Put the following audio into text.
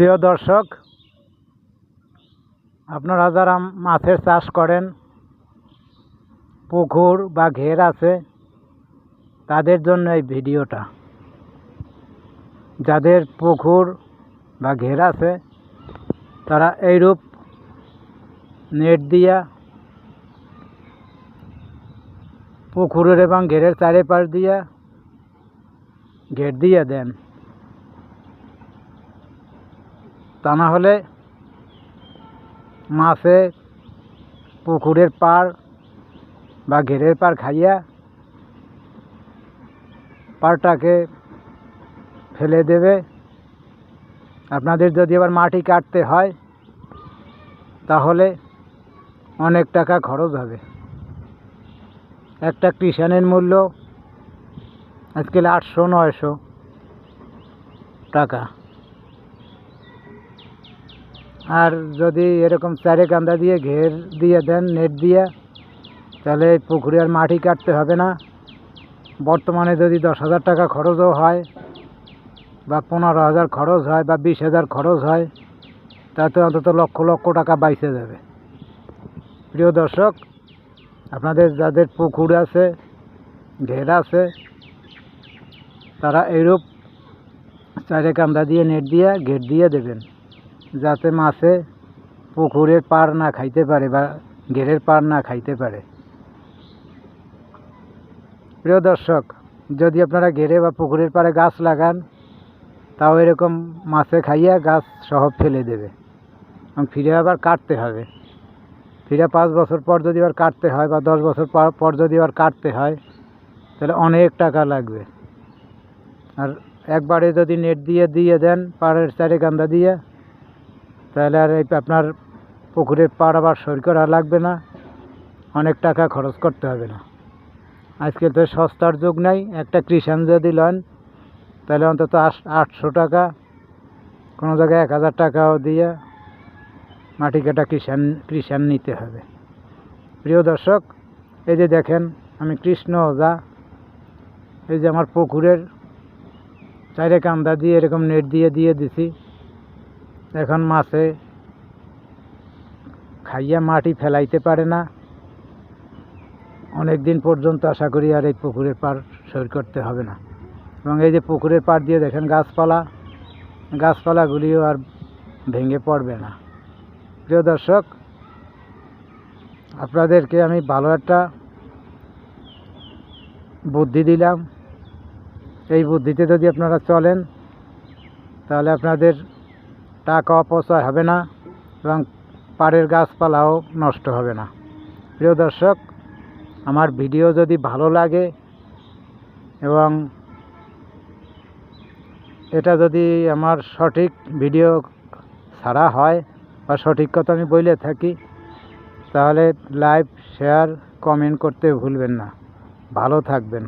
প্রিয় দর্শক, আপনারা যারা মাছের চাষ করেন, পুকুর বা ঘের আছে, তাদের জন্য এই ভিডিওটা। যাদের পুকুর বা ঘের আছে তারা এইরূপ নেট দিয়া পুকুরের এবং ঘেরের চারিপাশ দিয়া ঘের দিয়ে দেন। তা না হলে মাছে পুকুরের পাড় বা ঘেরের পাড় খাইয়া পাড়টাকে ফেলে দেবে। আপনাদের যদি আবার মাটি কাটতে হয় তাহলে অনেক টাকা খরচ হবে। একটা কৃষাণের মূল্য আজকাল 800-900 টাকা। আর যদি এরকম চারে কান্দা দিয়ে ঘের দিয়ে দেন নেট দিয়ে, তাহলে পুকুরে আর মাটি কাটতে হবে না। বর্তমানে যদি 10,000 টাকা খরচও হয় বা 15,000 খরচ হয় বা 20,000 খরচ হয়, তাতে অন্তত লক্ষ লক্ষ টাকা বাইচে যাবে। প্রিয় দর্শক, আপনাদের যাদের পুকুর আছে, ঘের আছে, তারা এইরূপ চারে কান্দা দিয়ে নেট দিয়ে ঘের দিয়ে দেবেন, যাতে মাছে পুকুরের পাড় না খাইতে পারে বা ঘেরের পাড় না খাইতে পারে। প্রিয় দর্শক, যদি আপনারা ঘেরে বা পুকুরের পাড়ে গাছ লাগান, তাও এরকম মাছে খাইয়া গাছ সহ ফেলে দেবে এবং ফিরে আবার কাটতে হবে। ফিরে 5 বছর পর যদি আবার কাটতে হয় বা 10 বছর পর যদি আবার কাটতে হয়, তাহলে অনেক টাকা লাগবে। আর একবারে যদি নেট দিয়ে দেন পাড়ের চারে কান্দা দিয়ে, তাহলে আর আপনার পুকুরের পাড় আবার সই করা লাগবে না, অনেক টাকা খরচ করতে হবে না। আজকে তো সস্তার যুগ নাই। একটা কৃষাণ যদি লন, তাহলে অন্তত 800 টাকা, কোনো জায়গায় 1000 টাকাও দিয়ে মাটি কাটা কৃষাণ নিতে হবে। প্রিয় দর্শক, এই যে দেখেন, আমি কৃষ্ণ ওঝা, এই যে আমার পুকুরের চারে কান্দা দিয়ে এরকম নেট দিয়ে দিছি। এখন মাছে খাইয়া মাটি ফেলাইতে পারে না। অনেক দিন পর্যন্ত আশা করি আর এই পুকুরের পাড় সই করতে হবে না। এবং এই যে পুকুরের পাড় দিয়ে দেখেন গাছপালাগুলিও আর ভেঙে পড়বে না। প্রিয় দর্শক, আপনাদেরকে আমি ভালো একটা বুদ্ধি দিলাম। এই বুদ্ধিতে যদি আপনারা চলেন, তাহলে আপনাদের টাকা অপচয় হবে না এবং পাড়ের গাছপালাও নষ্ট হবে না। প্রিয় দর্শক, আমার ভিডিও যদি ভালো লাগে এবং এটা যদি আমার সঠিক ভিডিও ছাড়া হয় বা সঠিক কথা আমি বলে থাকি, তাহলে লাইক, শেয়ার, কমেন্ট করতে ভুলবেন না। ভালো থাকবেন।